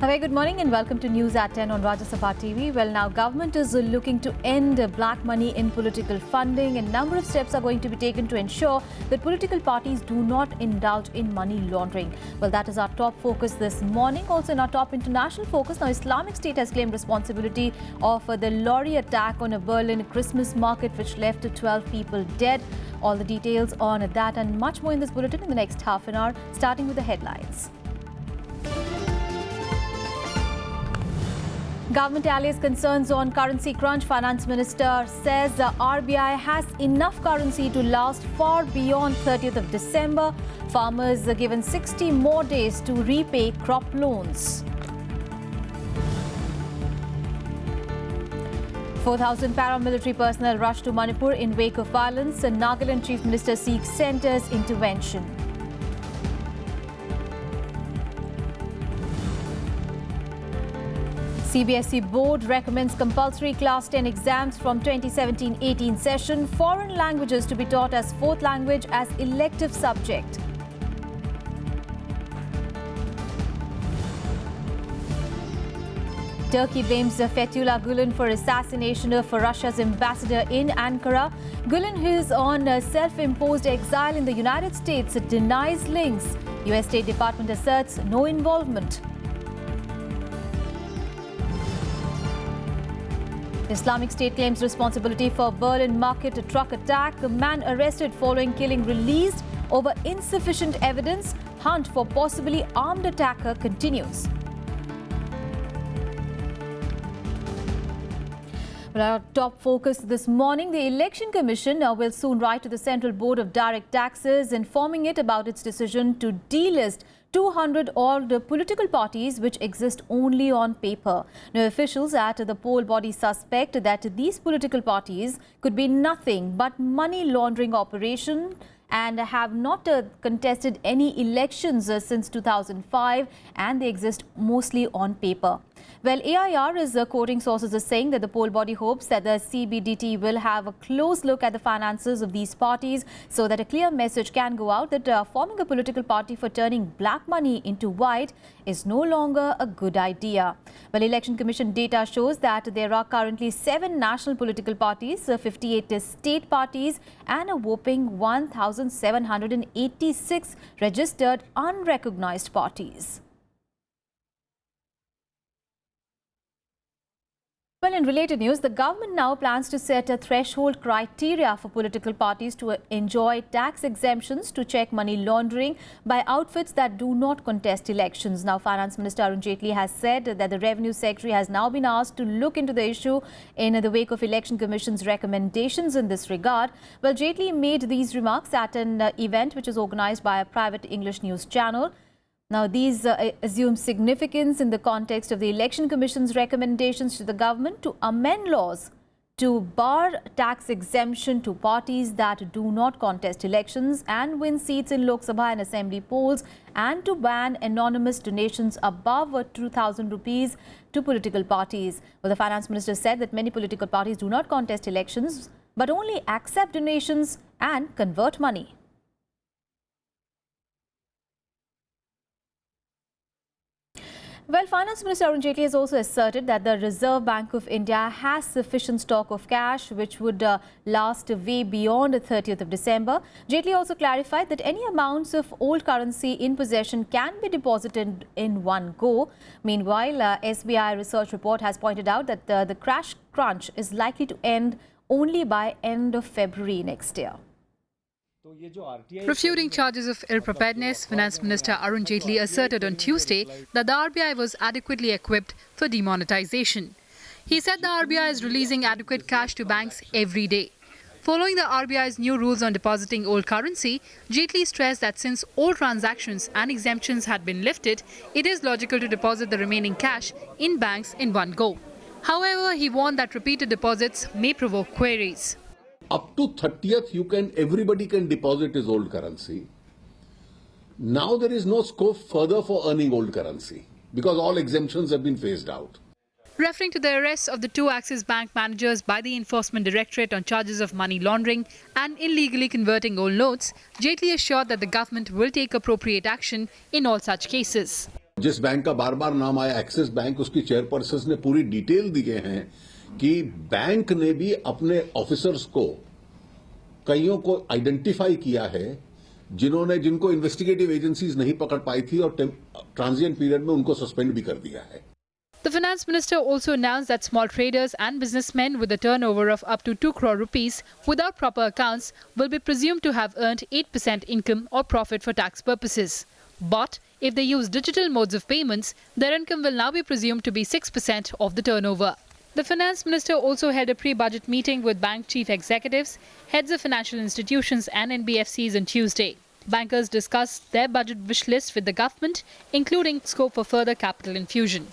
A very good morning and welcome to News at 10 on Rajya Sabha TV. Well, now government is looking to end black money in political funding, and a number of steps are going to be taken to ensure that political parties do not indulge in money laundering. Well, that is our top focus this morning. Also in our top international focus, now Islamic State has claimed responsibility of the lorry attack on a Berlin Christmas market which left 12 people dead. All the details on that and much more in this bulletin in the next half an hour, starting with the headlines. Government allays concerns on currency crunch. Finance Minister says the RBI has enough currency to last far beyond 30th of December. Farmers are given 60 more days to repay crop loans. 4,000 paramilitary personnel rushed to Manipur in wake of violence. The Nagaland Chief Minister seeks centre's intervention. CBSE Board recommends compulsory Class 10 exams from 2017-18 session. Foreign languages to be taught as fourth language as elective subject. Turkey blames Fethullah Gulen for assassination of Russia's ambassador in Ankara. Gulen, who is on self-imposed exile in the United States, denies links. US State Department asserts no involvement. Islamic State claims responsibility for Berlin market truck attack. A man arrested following killing released over insufficient evidence. Hunt for possibly armed attacker continues. Well, our top focus this morning, the Election Commission will soon write to the Central Board of Direct Taxes, informing it about its decision to delist 200 odd political parties which exist only on paper. Now, officials at the poll body suspect that these political parties could be nothing but money laundering operation and have not contested any elections since 2005, and they exist mostly on paper. Well, AIR is quoting sources as saying that the poll body hopes that the CBDT will have a close look at the finances of these parties so that a clear message can go out that forming a political party for turning black money into white is no longer a good idea. Well, Election Commission data shows that there are currently 7 national political parties, 58 state parties and a whopping 1,786 registered unrecognized parties. Well, in related news, the government now plans to set a threshold criteria for political parties to enjoy tax exemptions to check money laundering by outfits that do not contest elections. Now, Finance Minister Arun Jaitley has said that the Revenue Secretary has now been asked to look into the issue in the wake of Election Commission's recommendations in this regard. Well, Jaitley made these remarks at an event which is organized by a private English news channel. Now, these assume significance in the context of the Election Commission's recommendations to the government to amend laws to bar tax exemption to parties that do not contest elections and win seats in Lok Sabha and Assembly polls, and to ban anonymous donations above 2,000 rupees to political parties. Well, the Finance Minister said that many political parties do not contest elections but only accept donations and convert money. Well, Finance Minister Arun Jaitley has also asserted that the Reserve Bank of India has sufficient stock of cash which would last way beyond the 30th of December. Jaitley also clarified that any amounts of old currency in possession can be deposited in one go. Meanwhile, SBI research report has pointed out that the cash crunch is likely to end only by end of February next year. Refuting charges of ill-preparedness, Finance Minister Arun Jaitley asserted on Tuesday that the RBI was adequately equipped for demonetization. He said the RBI is releasing adequate cash to banks every day. Following the RBI's new rules on depositing old currency, Jaitley stressed that since all transactions and exemptions had been lifted, it is logical to deposit the remaining cash in banks in one go. However, he warned that repeated deposits may provoke queries. Up to 30th, everybody can deposit his old currency. Now there is no scope further for earning old currency because all exemptions have been phased out. Referring to the arrest of the 2 Axis Bank managers by the Enforcement Directorate on charges of money laundering and illegally converting old notes, Jaitley assured that the government will take appropriate action in all such cases. जिस bank का बार बार नाम आया axis bank, उसकी chairperson ने पूरी detail दिए हैं कि बैंक ने भी अपने ऑफिसर्स को कईयों को आइडेंटिफाई किया है जिनको इन्वेस्टिगेटिव एजेंसीज नहीं पकड़ पाई थी और ट्रांजिएंट पीरियड में उनको सस्पेंड भी कर दिया है। The finance minister also announced that small traders and businessmen with a turnover of up to 2 crore rupees without proper accounts will be presumed to have earned 8% income or profit for tax purposes. But if they use digital modes of payments, their income will now be presumed to be 6% of the turnover. The finance minister also held a pre-budget meeting with bank chief executives, heads of financial institutions and NBFCs on Tuesday. Bankers discussed their budget wish list with the government, including scope for further capital infusion.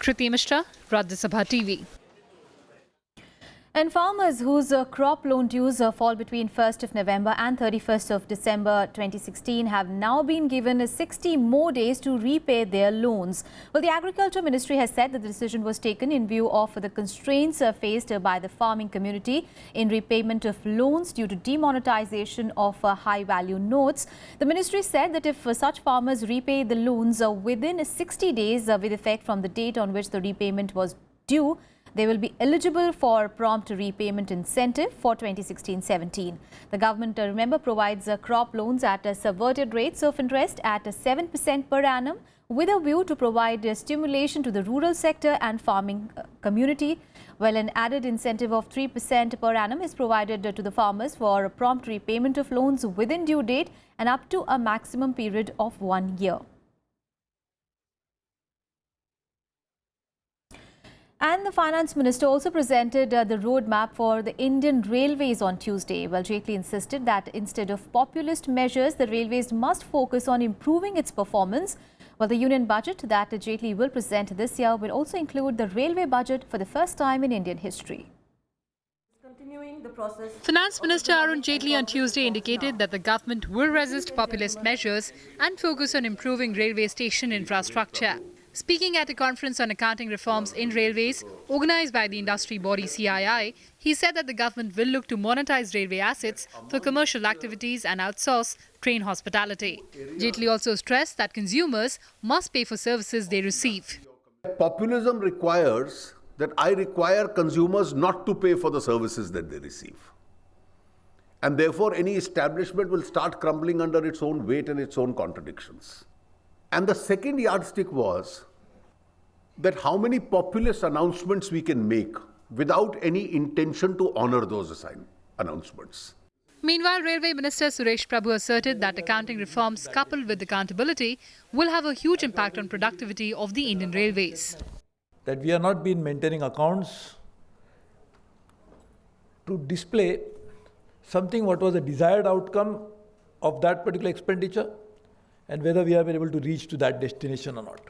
Cyrus Mistry, Rajya TV. And farmers whose crop loan dues fall between 1st of November and 31st of December 2016 have now been given 60 more days to repay their loans. Well, the Agriculture Ministry has said that the decision was taken in view of the constraints faced by the farming community in repayment of loans due to demonetization of high-value notes. The ministry said that if such farmers repay the loans within 60 days with effect from the date on which the repayment was due, they will be eligible for prompt repayment incentive for 2016-17. The government, remember, provides crop loans at subverted rates of interest at 7% per annum with a view to provide stimulation to the rural sector and farming community. Well, an added incentive of 3% per annum is provided to the farmers for prompt repayment of loans within due date and up to a maximum period of 1 year. And the finance minister also presented the roadmap for the Indian Railways on Tuesday. Well, Jaitley insisted that instead of populist measures, the railways must focus on improving its performance. Well, the union budget that Jaitley will present this year will also include the railway budget for the first time in Indian history. Finance Minister Arun Jaitley on Tuesday indicated that the government will resist populist measures and focus on improving railway station infrastructure. Speaking at a conference on accounting reforms in railways organised by the industry body CII, he said that the government will look to monetize railway assets for commercial activities and outsource train hospitality. Jaitley also stressed that consumers must pay for services they receive. Populism requires that I require consumers not to pay for the services that they receive. And therefore, any establishment will start crumbling under its own weight and its own contradictions. And the second yardstick was that how many populist announcements we can make without any intention to honor those announcements. Meanwhile, Railway Minister Suresh Prabhu asserted that accounting reforms coupled with accountability will have a huge impact on productivity of the Indian Railways. That we have not been maintaining accounts to display something what was a desired outcome of that particular expenditure and whether we have been able to reach to that destination or not.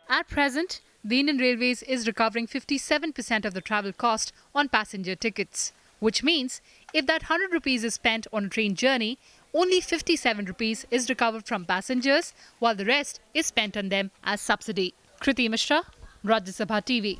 At present, the Indian Railways is recovering 57% of the travel cost on passenger tickets, which means if that 100 rupees is spent on a train journey, only 57 rupees is recovered from passengers, while the rest is spent on them as subsidy. Cyrus Mistry, Rajya TV.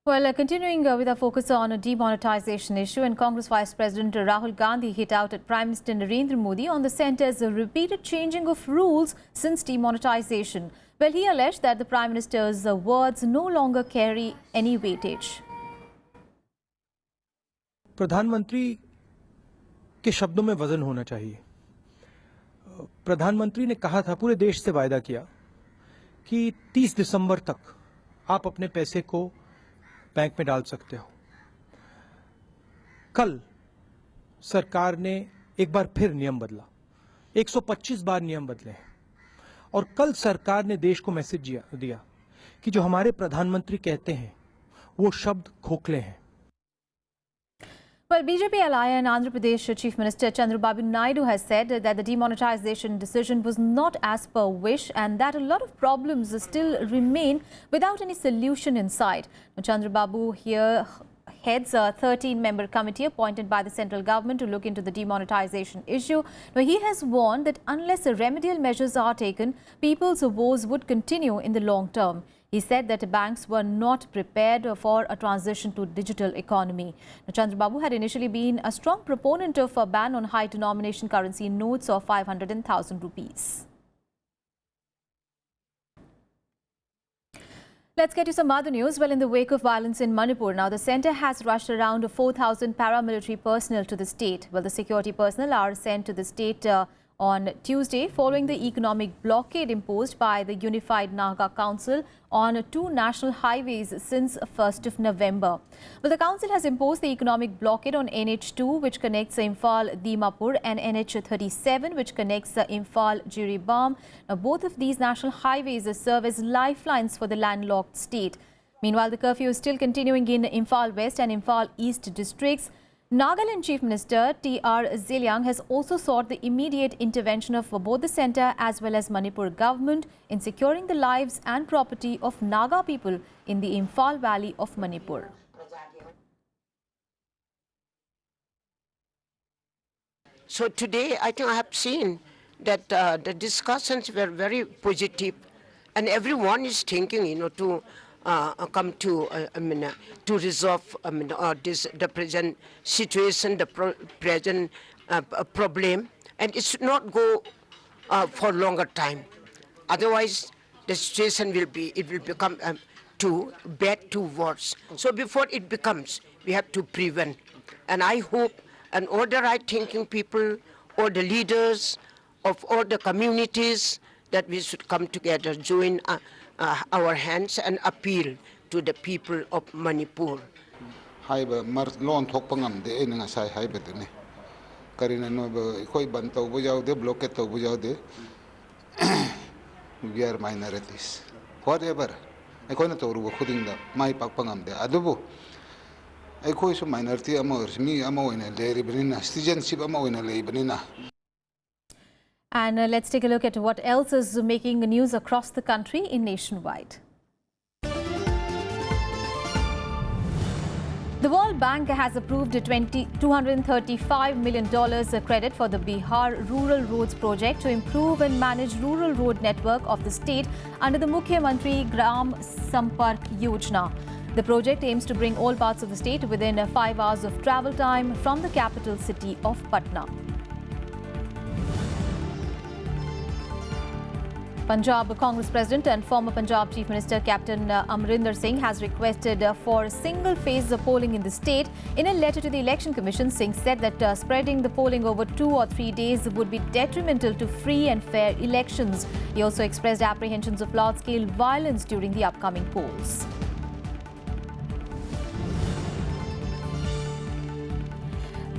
Well, continuing with our focus on a demonetization issue, and Congress Vice President Rahul Gandhi hit out at Prime Minister Narendra Modi on the centre's repeated changing of rules since demonetization. Well, he alleged that the Prime Minister's words no longer carry any weightage. प्रधानमंत्री के शब्दों में वजन होना चाहिए। प्रधानमंत्री ने कहा था, पूरे देश से वायदा किया कि 30 दिसंबर तक आप अपने पैसे को बैंक में डाल सकते हो। कल सरकार ने एक बार फिर नियम बदला, 125 बार नियम बदले हैं और कल सरकार ने देश को मैसेज दिया कि जो हमारे प्रधानमंत्री कहते हैं वो शब्द खोखले हैं। Well, BJP ally and Andhra Pradesh Chief Minister Chandrababu Naidu has said that the demonetization decision was not as per wish and that a lot of problems still remain without any solution in sight. Now, Chandrababu here heads a 13-member committee appointed by the central government to look into the demonetization issue. Now, he has warned that unless remedial measures are taken, people's woes would continue in the long term. He said that banks were not prepared for a transition to digital economy. Now, Chandrababu had initially been a strong proponent of a ban on high denomination currency notes of 500 and 1,000 rupees. Let's get to some other news. Well, in the wake of violence in Manipur, now the centre has rushed around 4,000 paramilitary personnel to the state. Well, the security personnel are sent to the state on Tuesday following the economic blockade imposed by the Unified Naga Council on 2 national highways since 1st of November. Well, the council has imposed the economic blockade on NH2, which connects Imphal-Dimapur, and NH37, which connects Imphal-Jiribam. Now, both of these national highways serve as lifelines for the landlocked state. Meanwhile, the curfew is still continuing in Imphal West and Imphal East districts. Nagaland Chief Minister T.R. Zeliang has also sought the immediate intervention of both the centre as well as Manipur government in securing the lives and property of Naga people in the Imphal Valley of Manipur. So today I think I have seen that the discussions were very positive and everyone is thinking, to come to, to resolve, the present situation, the present problem, and it should not go for longer time. Otherwise, the situation will become too bad, too worse. So before it becomes, we have to prevent. And I hope, and all the right-thinking people, all the leaders of all the communities, that we should come together, join our hands and appeal to the people of Manipur. Haiba mar lon thok pangam de en nga sai haiba de ne karina no ba khoi ban to bu jaw de blockade to bu jaw de we are minorities whatever ai khoi na to ru khuding da mai pak pangam de adubu ai khoi su minority ama mi ama oina le ribnina citizenship ama oina le ibnina. And let's take a look at what else is making news across the country in Nationwide. The World Bank has approved a $235 million credit for the Bihar Rural Roads project to improve and manage rural road network of the state under the Mukhyamantri Gram Sampark Yojana. The project aims to bring all parts of the state within 5 hours of travel time from the capital city of Patna. Punjab Congress President and former Punjab Chief Minister Captain Amrinder Singh has requested for single-phase polling in the state. In a letter to the Election Commission, Singh said that spreading the polling over 2 or 3 days would be detrimental to free and fair elections. He also expressed apprehensions of large-scale violence during the upcoming polls.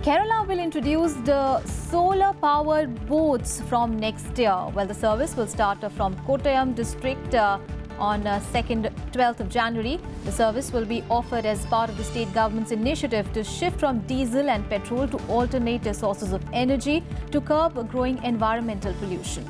Kerala will introduce the solar-powered boats from next year. Well, the service will start from Kottayam district on 12th of January. The service will be offered as part of the state government's initiative to shift from diesel and petrol to alternate sources of energy to curb growing environmental pollution.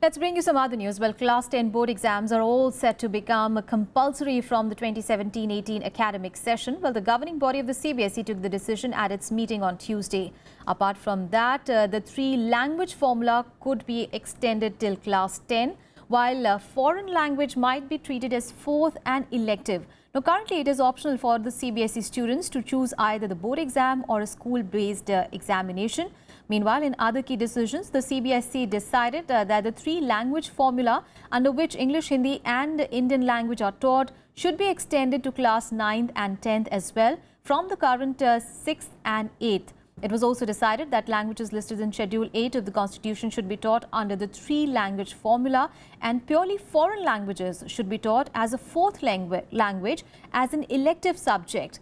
Let's bring you some other news. Well, Class 10 board exams are all set to become compulsory from the 2017-18 academic session. Well, the governing body of the CBSE took the decision at its meeting on Tuesday. Apart from that, the 3-language formula could be extended till Class 10, while foreign language might be treated as 4th and elective. Now, currently, it is optional for the CBSE students to choose either the board exam or a school-based examination. Meanwhile, in other key decisions, the CBSE decided that the 3-language formula under which English, Hindi and Indian language are taught should be extended to class 9th and 10th as well from the current 6th and 8th. It was also decided that languages listed in Schedule 8 of the Constitution should be taught under the 3-language formula, and purely foreign languages should be taught as a 4th language as an elective subject.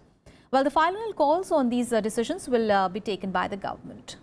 Well, the final calls on these decisions will be taken by the government.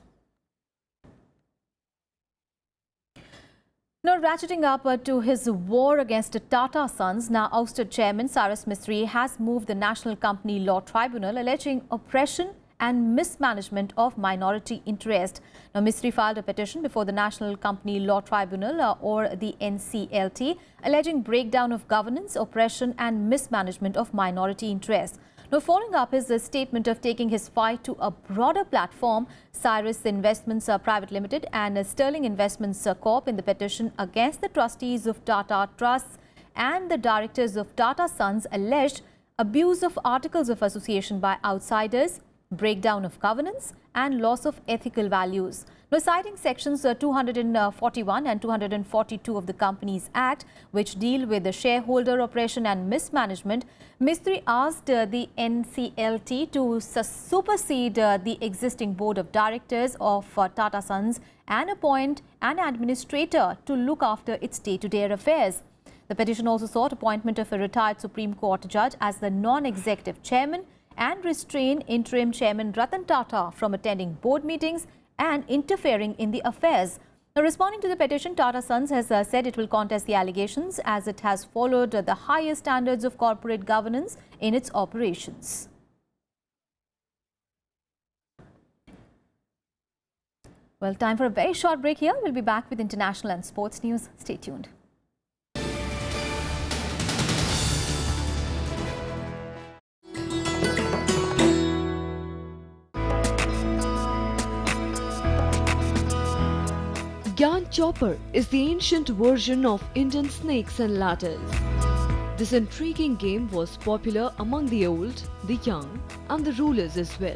Now, ratcheting up to his war against Tata Sons, now ousted chairman Cyrus Mistry has moved the National Company Law Tribunal alleging oppression and mismanagement of minority interest. Now, Mistry filed a petition before the National Company Law Tribunal or the NCLT alleging breakdown of governance, oppression and mismanagement of minority interest. Now, following up his statement of taking his fight to a broader platform, Cyrus Investments Private Limited and Sterling Investments Corp in the petition against the trustees of Tata Trusts and the directors of Tata Sons alleged abuse of articles of association by outsiders, breakdown of governance and loss of ethical values. Now, citing sections 241 and 242 of the Companies Act, which deal with the shareholder oppression and mismanagement, Mistry asked the NCLT to supersede the existing board of directors of Tata Sons and appoint an administrator to look after its day-to-day affairs. The petition also sought appointment of a retired Supreme Court judge as the non-executive chairman and restrain interim chairman Ratan Tata from attending board meetings and interfering in the affairs. Now, responding to the petition, Tata Sons has said it will contest the allegations as it has followed the highest standards of corporate governance in its operations. Well, time for a very short break here. We'll be back with international and sports news. Stay tuned. Gyan Chopper is the ancient version of Indian snakes and ladders. This intriguing game was popular among the old, the young, and the rulers as well.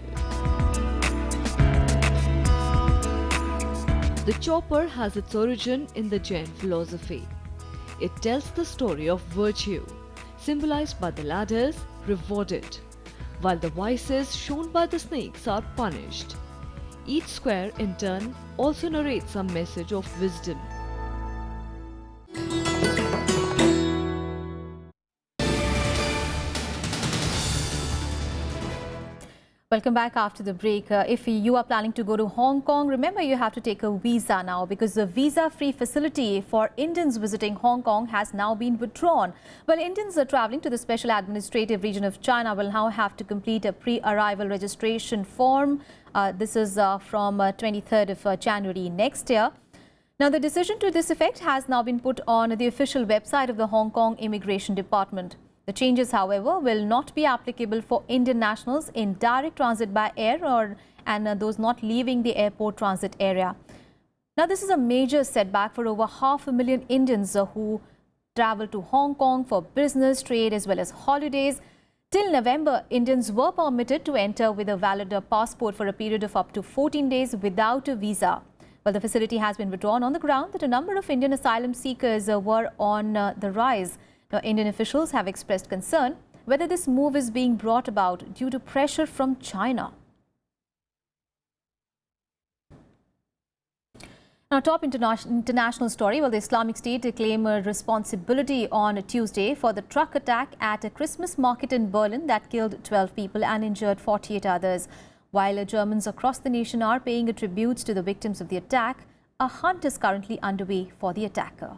The chopper has its origin in the Jain philosophy. It tells the story of virtue, symbolized by the ladders, rewarded, while the vices shown by the snakes are punished. Each square, in turn, also narrates some message of wisdom. Welcome back after the break. If you are planning to go to Hong Kong, remember you have to take a visa now because the visa-free facility for Indians visiting Hong Kong has now been withdrawn. Well, Indians are travelling to the Special Administrative Region of China will now have to complete a pre-arrival registration form. This is from 23rd of January next year. Now, the decision to this effect has now been put on the official website of the Hong Kong Immigration Department. The changes, however, will not be applicable for Indian nationals in direct transit by air and those not leaving the airport transit area. Now, this is a major setback for over 500,000 Indians who travel to Hong Kong for business, trade as well as holidays. Till November, Indians were permitted to enter with a valid passport for a period of up to 14 days without a visa. Well, the facility has been withdrawn on the ground that a number of Indian asylum seekers were on the rise. Now, Indian officials have expressed concern whether this move is being brought about due to pressure from China. Now, top international story. Well, the Islamic State claimed responsibility on Tuesday for the truck attack at a Christmas market in Berlin that killed 12 people and injured 48 others. While Germans across the nation are paying tributes to the victims of the attack, a hunt is currently underway for the attacker.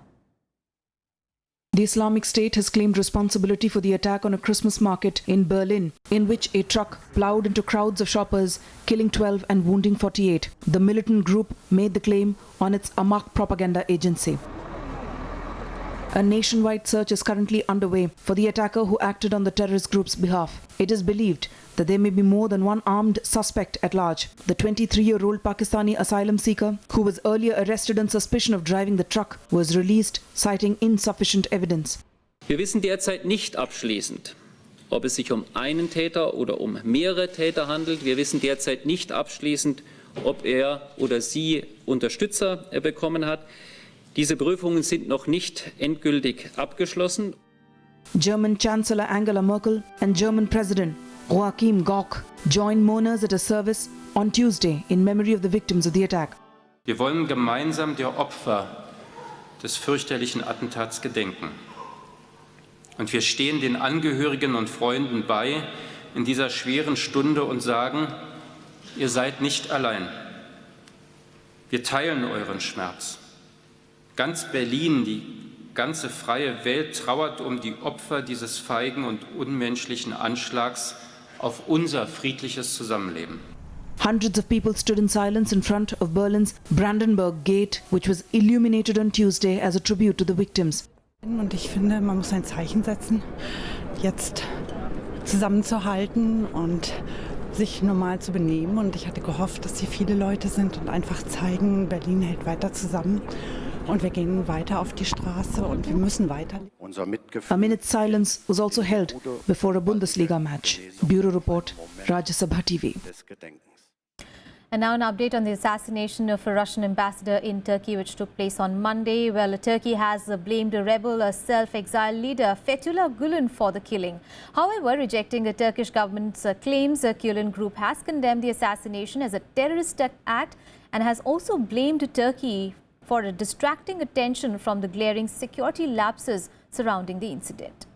The Islamic State has claimed responsibility for the attack on a Christmas market in Berlin, in which a truck ploughed into crowds of shoppers, killing 12 and wounding 48. The militant group made the claim on its Amaq propaganda agency. A nationwide search is currently underway for the attacker who acted on the terrorist group's behalf. It is believed that there may be more than one armed suspect at large. The 23-year-old Pakistani asylum seeker, who was earlier arrested on suspicion of driving the truck, was released, citing insufficient evidence. Wir wissen derzeit nicht abschließend, ob es sich um einen Täter oder um mehrere Täter handelt. Wir wissen derzeit nicht abschließend, ob er oder sie Unterstützer bekommen hat. Diese Prüfungen sind noch nicht endgültig abgeschlossen. German Chancellor Angela Merkel and German President Joachim Gauck joined mourners at a service on Tuesday in memory of the victims of the attack. Wir wollen gemeinsam der Opfer des fürchterlichen Attentats gedenken. Und wir stehen den Angehörigen und Freunden bei in dieser schweren Stunde und sagen, ihr seid nicht allein. Wir teilen euren Schmerz. Ganz Berlin, die ganze freie Welt trauert um die Opfer dieses feigen und unmenschlichen Anschlags auf unser friedliches Zusammenleben. Hundreds of people stood in silence in front of Berlin's Brandenburg Gate, which was illuminated on Tuesday as a tribute to the victims. Und ich finde, man muss ein Zeichen setzen, jetzt zusammenzuhalten und sich normal zu benehmen. Und ich hatte gehofft, dass hier viele Leute sind und einfach zeigen, Berlin hält weiter zusammen. Und wir gehen weiter auf die Straße und wir müssen weiter. A minute's silence was also held before a Bundesliga match. Bureau Report, Rajya Sabha TV. And now an update on the assassination of a Russian ambassador in Turkey, which took place on Monday. Well, Turkey has blamed a rebel, a self-exiled leader, Fethullah Gulen, for the killing. However, rejecting the Turkish government's claims, the Gulen group has condemned the assassination as a terrorist act and has also blamed Turkey for distracting attention from the glaring security lapses surrounding the incident.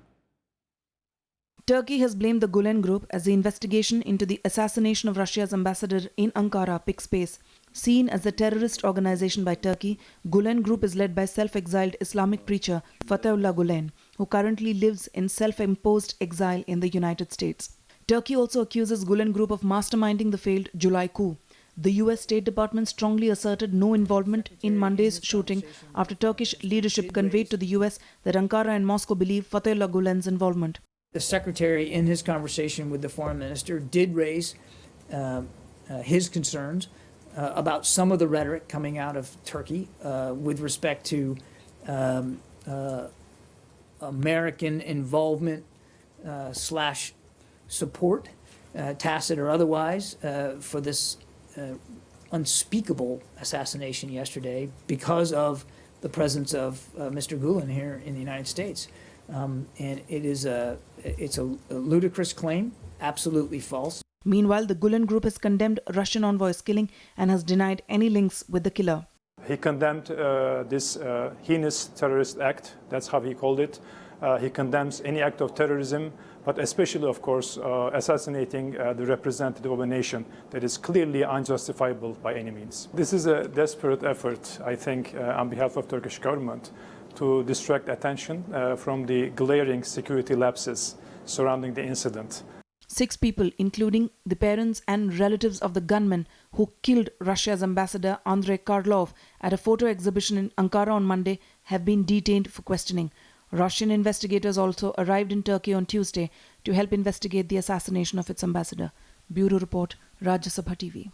Turkey has blamed the Gulen Group as the investigation into the assassination of Russia's ambassador in Ankara picks pace. Seen as the terrorist organization by Turkey, Gulen Group is led by self-exiled Islamic preacher Fethullah Gulen, who currently lives in self-imposed exile in the United States. Turkey also accuses Gulen Group of masterminding the failed July coup. The US State Department strongly asserted no involvement in Monday's shooting after Turkish leadership conveyed to the US that Ankara and Moscow believe Fethullah Gulen's involvement. The secretary, in his conversation with the foreign minister, did raise his concerns about some of the rhetoric coming out of Turkey with respect to American involvement slash support, tacit or otherwise, for this unspeakable assassination yesterday because of the presence of Mr. Gulen here in the United States. And it's a ludicrous claim, absolutely false. Meanwhile, the Gulen Group has condemned Russian envoy's killing and has denied any links with the killer. He condemned this heinous terrorist act, that's how he called it. He condemns any act of terrorism, but especially, of course, assassinating the representative of a nation that is clearly unjustifiable by any means. This is a desperate effort, I think, on behalf of Turkish government to distract attention from the glaring security lapses surrounding the incident. 6 people, including the parents and relatives of the gunman who killed Russia's ambassador Andrei Karlov at a photo exhibition in Ankara on Monday, have been detained for questioning. Russian investigators also arrived in Turkey on Tuesday to help investigate the assassination of its ambassador. Bureau Report, Rajya Sabha TV.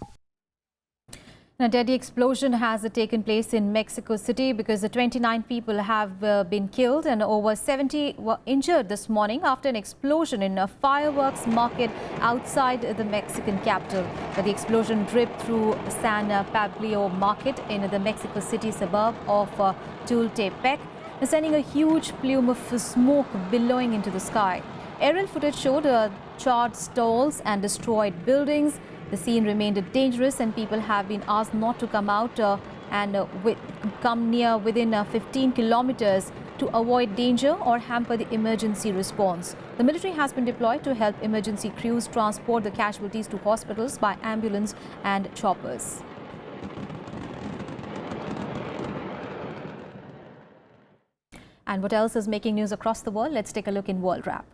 A deadly explosion has taken place in Mexico City because 29 people have been killed and over 70 were injured this morning after an explosion in a fireworks market outside the Mexican capital. The explosion dripped through San Pablo market in the Mexico City suburb of Tultepec, sending a huge plume of smoke billowing into the sky. Aerial footage showed charred stalls and destroyed buildings. The scene remained dangerous and people have been asked not to come out and come near within 15 kilometers to avoid danger or hamper the emergency response. The military has been deployed to help emergency crews transport the casualties to hospitals by ambulance and choppers. And what else is making news across the world? Let's take a look in World Wrap.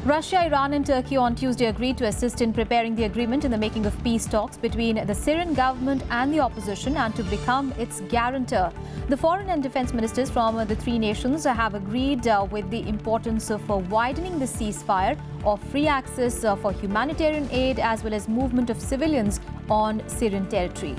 Russia, Iran and Turkey on Tuesday agreed to assist in preparing the agreement in the making of peace talks between the Syrian government and the opposition and to become its guarantor. The foreign and defense ministers from the 3 nations have agreed with the importance of widening the ceasefire, of free access for humanitarian aid as well as movement of civilians on Syrian territory.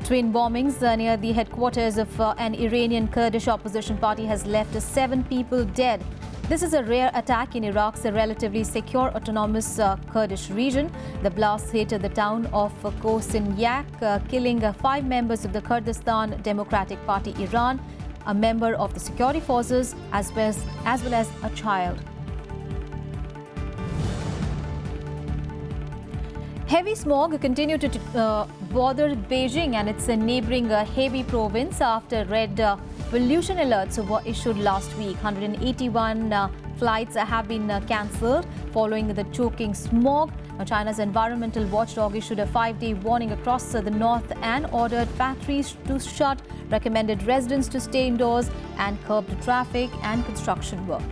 Twin bombings near the headquarters of an Iranian Kurdish opposition party has left 7 people dead. This is a rare attack in Iraq's relatively secure autonomous Kurdish region. The blast hit the town of Kosinyak, killing 5 members of the Kurdistan Democratic Party Iran, a member of the security forces as well as a child. Heavy smog continued to bother Beijing and its neighbouring Hebei province after red pollution alerts were issued last week. 181 flights have been cancelled following the choking smog. Now, China's environmental watchdog issued a 5-day warning across the north and ordered factories to shut, recommended residents to stay indoors and curbed traffic and construction work.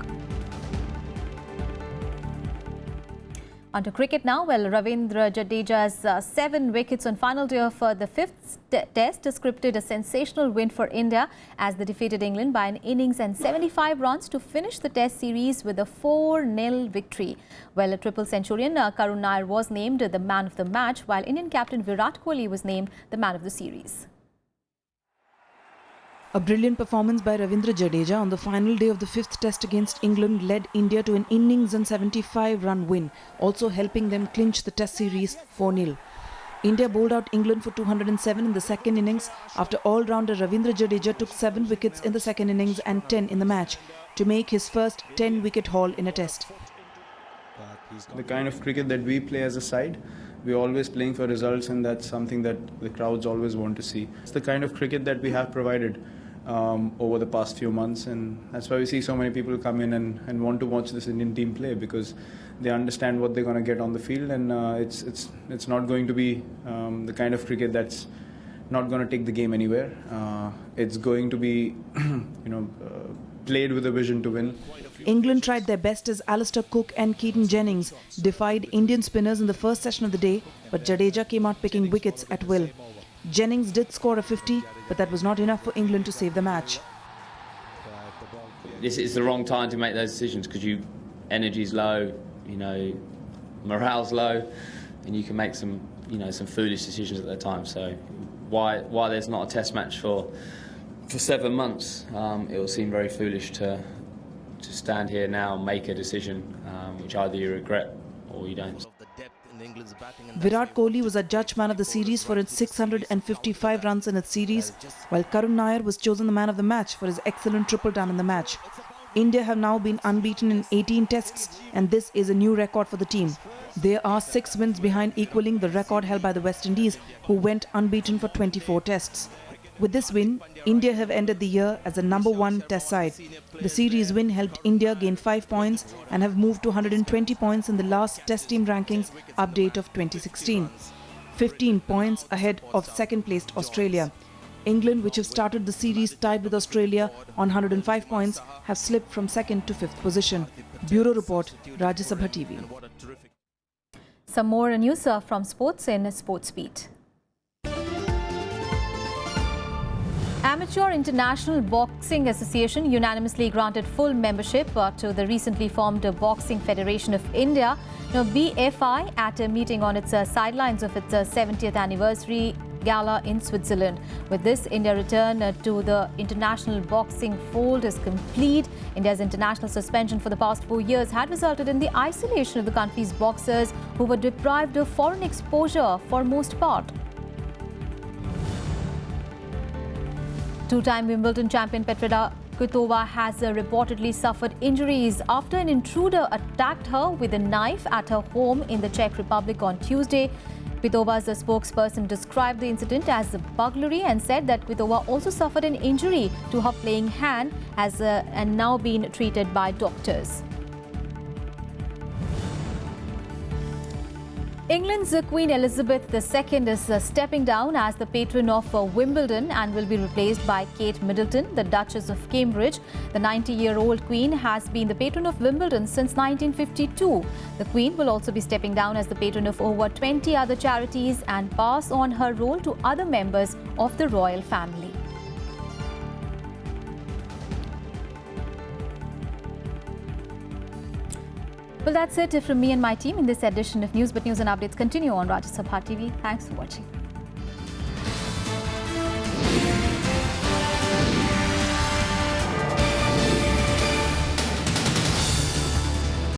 On to cricket now. Well, Ravindra Jadeja's 7 wickets on final day of the 5th test scripted a sensational win for India as they defeated England by an innings and 75 runs to finish the test series with a 4-0 victory. Well, a triple centurion Karun Nair was named the man of the match, while Indian captain Virat Kohli was named the man of the series. A brilliant performance by Ravindra Jadeja on the final day of the 5th test against England led India to an innings and 75-run win, also helping them clinch the test series 4-0. India bowled out England for 207 in the second innings after all-rounder Ravindra Jadeja took 7 wickets in the second innings and 10 in the match to make his first 10-wicket haul in a test. The kind of cricket that we play as a side, we're always playing for results, and that's something that the crowds always want to see. It's the kind of cricket that we have provided over the past few months, and that's why we see so many people come in and want to watch this Indian team play, because they understand what they're going to get on the field, and it's not going to be the kind of cricket that's not going to take the game anywhere. It's going to be played with a vision to win. England tried their best as Alistair Cook and Keaton Jennings defied Indian spinners in the first session of the day, but Jadeja came out picking wickets at will. Jennings did score a 50, but that was not enough for England to save the match. This is the wrong time to make those decisions because energy's low, morale's low, and you can make some foolish decisions at that time. So why there's not a test match for 7 months, it will seem very foolish to stand here now and make a decision which either you regret or you don't. Virat Kohli was adjudged man of the series for his 655 runs in its series, while Karun Nair was chosen the man of the match for his excellent triple done in the match. India have now been unbeaten in 18 tests, and this is a new record for the team. They are 6 wins behind equalling the record held by the West Indies, who went unbeaten for 24 tests. With this win, India have ended the year as the #1 test side. The series win helped India gain 5 points and have moved to 120 points in the last test team rankings update of 2016. 15 points ahead of second-placed Australia. England, which have started the series tied with Australia on 105 points, have slipped from 2nd to 5th position. Bureau Report, Rajya Sabha TV. Some more news from sports in Sports Beat. Amateur International Boxing Association unanimously granted full membership to the recently formed Boxing Federation of India, BFI, at a meeting on its sidelines of its 70th anniversary gala in Switzerland. With this, India return to the international boxing fold is complete. India's international suspension for the past 4 years had resulted in the isolation of the country's boxers, who were deprived of foreign exposure for most part. Two-time Wimbledon champion Petra Kvitova has reportedly suffered injuries after an intruder attacked her with a knife at her home in the Czech Republic on Tuesday. Kvitova's spokesperson described the incident as a burglary and said that Kvitova also suffered an injury to her playing hand and now being treated by doctors. England's Queen Elizabeth II is stepping down as the patron of Wimbledon and will be replaced by Kate Middleton, the Duchess of Cambridge. The 90-year-old Queen has been the patron of Wimbledon since 1952. The Queen will also be stepping down as the patron of over 20 other charities and pass on her role to other members of the royal family. Well, that's it from me and my team in this edition of News. But news and updates continue on Rajya Sabha TV. Thanks for watching.